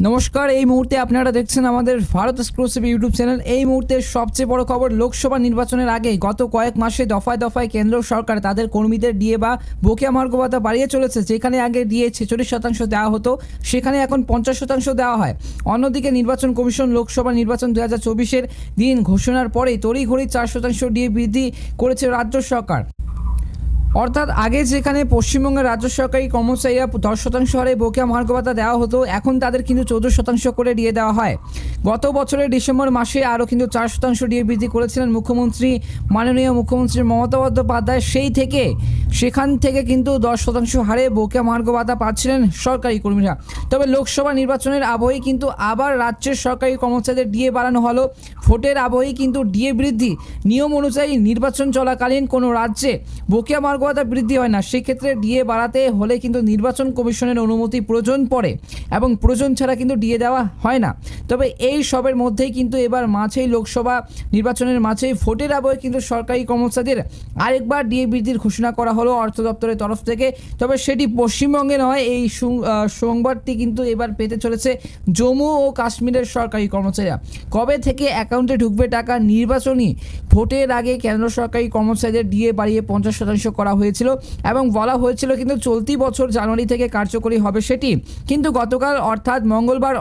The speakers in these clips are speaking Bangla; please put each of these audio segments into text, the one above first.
নমস্কার, এই মুহূর্তে আপনারা দেখছেন আমাদের ভারত এক্সক্লুসিভ ইউটিউব চ্যানেল। এই মুহূর্তে সবচেয়ে বড় খবর, লোকসভা নির্বাচনের আগে গত কয়েক মাসে দফায় দফায় কেন্দ্র সরকার তাদের কর্মীদের ডিএ বা বকেয়া মহার্ঘ ভাতা বাড়িয়ে চলেছে। যেখানে আগে ডিএ 46% দেওয়া হতো, সেখানে এখন 50% দেওয়া হয়। অন্যদিকে নির্বাচন কমিশন লোকসভা নির্বাচন 2024-এর দিন ঘোষণার পরেই তড়িঘড়ি 4% ডিএ বৃদ্ধি করেছে রাজ্য সরকার। অর্থাৎ আগে যেখানে পশ্চিমবঙ্গের রাজ্য সরকারি কর্মচারীরা 10% হারে বকেয়া মহার্ঘ ভাতা দেওয়া হতো, এখন তাদের কিন্তু 14% করে ডিএ দেওয়া হয়। গত বছরের ডিসেম্বর মাসে আরও কিন্তু 4% ডিএ বৃদ্ধি করেছিলেন মাননীয় মুখ্যমন্ত্রী মমতা বন্দ্যোপাধ্যায়। সেখান থেকে কিন্তু 10% হারে বকেয়া মহার্ঘ ভাতা পাচ্ছিলেন সরকারি কর্মীরা। তবে লোকসভা নির্বাচনের আবহেই কিন্তু আবার রাজ্যের সরকারি কর্মচারীদের ডিএ বাড়ানো হলো। ভোটের আবহেই কিন্তু ডিএ বৃদ্ধি। নিয়ম অনুযায়ী নির্বাচন চলাকালীন কোনো রাজ্যে বকেয়া মহার্ঘ ভাতা বৃদ্ধি হয় না। সেক্ষেত্রে ডিএ বাড়াতে হলে কিন্তু নির্বাচন কমিশনের অনুমতি প্রয়োজন পড়ে এবং প্রয়োজন ছাড়া কিন্তু ডিএ দেওয়া হয় না। তবে এই সবের মধ্যেই কিন্তু এবার মাঝেই লোকসভা নির্বাচনের মাঝেই ভোটের আবহে কিন্তু সরকারি কর্মচারীদের আরেকবার ডিএ বৃদ্ধির ঘোষণা করা হলো অর্থ দপ্তরের তরফ থেকে। তবে সেটি পশ্চিমবঙ্গে নয়। এই সংবাদটি কিন্তু এবার পেতে চলেছে জম্মু ও কাশ্মীরের সরকারি কর্মচারীরা। কবে থেকে অ্যাকাউন্টে ঢুকবে টাকা? নির্বাচনী ভোটের আগে কেন্দ্র সরকারি কর্মচারীদের ডিএ বাড়িয়ে 50% করা হয়েছিল এবং বলা হয়েছিল কিন্তু চলতি বছর জানুয়ারি থেকে কার্যকরী হবে সেটি। কিন্তু গতকাল অর্থাৎ মঙ্গলবার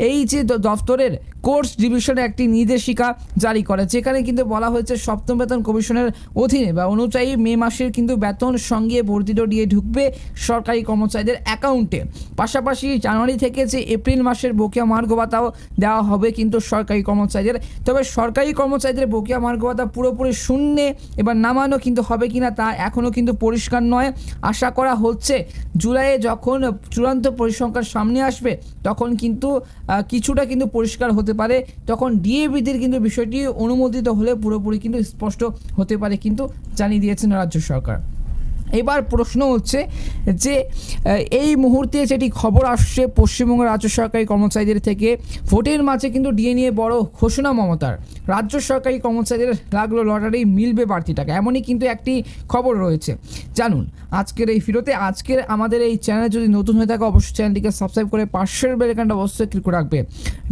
এই যে দপ্তরের কোর্স ডিভিশনে একটি নির্দেশিকা জারি করে, যেখানে কিন্তু বলা হয়েছে সপ্তম বেতন কমিশনের অধীনে বা অনুযায়ী মে মাসের কিন্তু বেতন সঙ্গে বর্ধিত ডিএ ঢুকবে সরকারি কর্মচারীদের অ্যাকাউন্টে। পাশাপাশি জানুয়ারি থেকে যে এপ্রিল মাসের বকেয়া মহার্ঘ ভাতাও দেওয়া হবে কিন্তু সরকারি কর্মচারীদের। তবে সরকারি কর্মচারীদের বকেয়া মহার্ঘ ভাতা পুরোপুরি শূন্যে এবার নামানো কিন্তু হবে কিনা তা এখনও কিন্তু পরিষ্কার নয়। আশা করা হচ্ছে জুলাইয়ে যখন চূড়ান্ত পরিসংখ্যান সামনে আসবে তখন কিন্তু কিছুটা কিন্তু পরিষ্কার হতে পারে। তখন ডিএ বৃদ্ধির কিন্তু বিষয়টি অনুমোদিত হলে পুরোপুরি কিন্তু স্পষ্ট হতে পারে কিন্তু জানিয়ে দিয়েছেন রাজ্য সরকার। এবার প্রশ্ন হচ্ছে যে এই মুহূর্তে যেটি খবর আসছে পশ্চিমবঙ্গের রাজ্য সরকারি কর্মচারীদের থেকে, ভোটের মাঝে কিন্তু ডিএ নিয়ে বড় ঘোষণা মমতার। রাজ্য সরকারি কর্মচারীদের লাগলো লটারি, মিলবে বাড়তি টাকা, এমনই কিন্তু একটি খবর রয়েছে। জানুন আজকের এই ভিডিওতে। আজকের আমাদের এই চ্যানেলে যদি নতুন হয়ে থাকে অবশ্যই চ্যানেলটিকে সাবস্ক্রাইব করে পাশের বেল আইকনটা অবশ্যই ক্লিক করে রাখবে।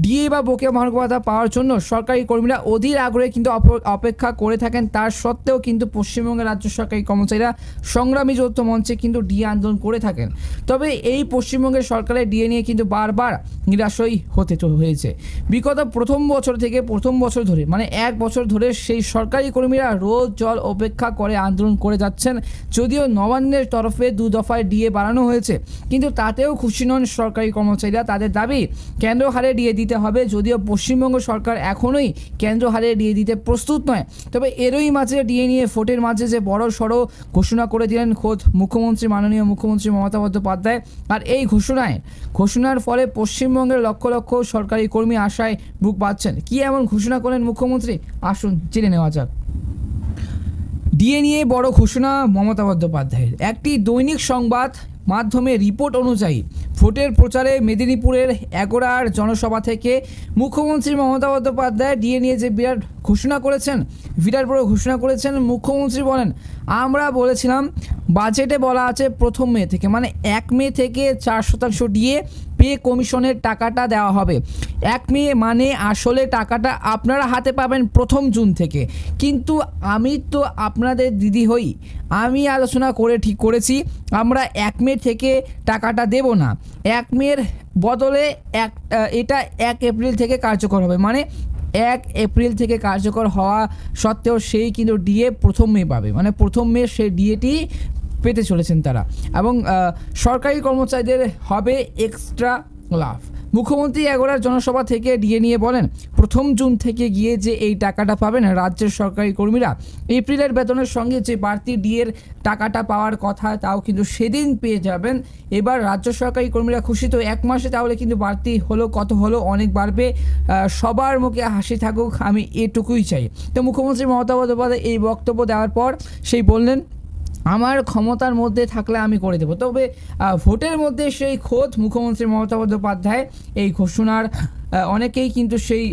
ডিএ বা বকেয়া মহার্ঘ ভাতা পাওয়ার জন্য সরকারি কর্মীরা অধীর আগ্রহে কিন্তু অপেক্ষা করে থাকেন। তার সত্ত্বেও কিন্তু পশ্চিমবঙ্গের রাজ্য সরকারি কর্মচারীরা সংগ্রামী যৌথ মঞ্চে কিন্তু ডিএ আন্দোলন করে থাকেন। তবে এই পশ্চিমবঙ্গের সরকারের ডিএ নিয়ে কিন্তু বারবার নিরাশই হতে হয়েছে। বিগত প্রথম বছর ধরে মানে 1 বছর ধরে সেই সরকারি কর্মীরা রোজ জল অপেক্ষা করে আন্দোলন করে যাচ্ছেন। যদিও নবান্নের তরফে 2 দফায় ডিএ বাড়ানো হয়েছে, কিন্তু তাতেও খুশি নন সরকারি কর্মচারীরা। তাদের দাবি কেন্দ্র হারে ডিএ দিতে হবে। যদিও পশ্চিমবঙ্গ সরকার এখনোই কেন্দ্র হারে ডিএ দিতে প্রস্তুত নয়। তবে এরই মাঝে ডিএ নিয়ে ভোটের মাঝে যে বড় সড়ো ঘোষণা করে দিলেন খোদ মাননীয় মুখ্যমন্ত্রী মমতা বন্দ্যোপাধ্যায়। আর এই ঘোষণার ফলে পশ্চিমবঙ্গের লক্ষ লক্ষ সরকারি কর্মী আশায় বুক বাঁধছেন। কি এমন ঘোষণা করলেন মুখ্যমন্ত্রী, আসুন জেনে নেওয়া যাক। ডিএ নিয়ে বড় ঘোষণা মমতা বন্দ্যোপাধ্যায়ের। একটি দৈনিক সংবাদ মাধ্যমে রিপোর্ট অনুযায়ী ভোটের প্রচারে মেদিনীপুরের এগোড়ার জনসভা থেকে মুখ্যমন্ত্রী মমতা বন্দ্যোপাধ্যায় ডিএ নিয়ে যে বিরাট বড় ঘোষণা করেছেন। মুখ্যমন্ত্রী বলেন, আমরা বলেছিলাম বাজেটে বলা আছে প্রথম মে থেকে মানে 1 মে থেকে 4% ডিএ পে কমিশনের টাকাটা দেওয়া হবে। 1 মে মানে আসলে টাকাটা আপনারা হাতে পাবেন 1 জুন থেকে। কিন্তু আমি তো আপনাদের দিদি হই, আমি আলোচনা করে ঠিক করেছি আমরা 1 মে থেকে টাকাটা দেব না। 1 মের বদলে এটা 1 এপ্রিল থেকে কার্যকর হবে। মানে 1 এপ্রিল থেকে কার্যকর হওয়া সত্ত্বেও সেই কিন্তু ডিএ 1 মে পাবে। মানে 1 মে সেই ডিএটি পেতে চলেছেন তারা এবং সরকারি কর্মচারীদের হবে এক্সট্রা লাভ। মুখ্যমন্ত্রী এগোড়ার জনসভা থেকে ডিএ নিয়ে বলেন, 1 জুন থেকে গিয়ে যে এই টাকাটা পাবেন রাজ্যের সরকারি কর্মীরা, এপ্রিলের বেতনের সঙ্গে যে বাড়তি ডিএর টাকাটা পাওয়ার কথা তাও কিন্তু সেদিন পেয়ে যাবেন। এবার রাজ্য সরকারি কর্মীরা খুশি তো। 1 মাসে তাহলে কিন্তু বাড়তি হলো, কত হলো, অনেক বাড়বে। সবার মুখে হাসি থাকুক, আমি এটুকুই চাই। তো মুখ্যমন্ত্রী মমতা বন্দ্যোপাধ্যায় এই বক্তব্য দেওয়ার পর বললেন, আমার ক্ষমতার মধ্যে থাকলে আমি করে দেবো। তবে ভোটের মধ্যে সেই খোদ মুখ্যমন্ত্রী মমতা বন্দ্যোপাধ্যায় এই ঘোষণার অনেকেই কিন্তু সেই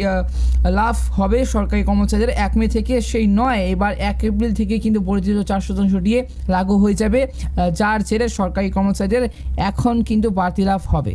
লাভ হবে সরকারি কর্মচারীদের 1 মে থেকে সেই নয়, এবার 1 এপ্রিল থেকে কিন্তু বর্ধিত 4% ডিএ লাগু হয়ে যাবে, যার জেরে সরকারি কর্মচারীদের এখন কিন্তু বাড়তি লাভ হবে।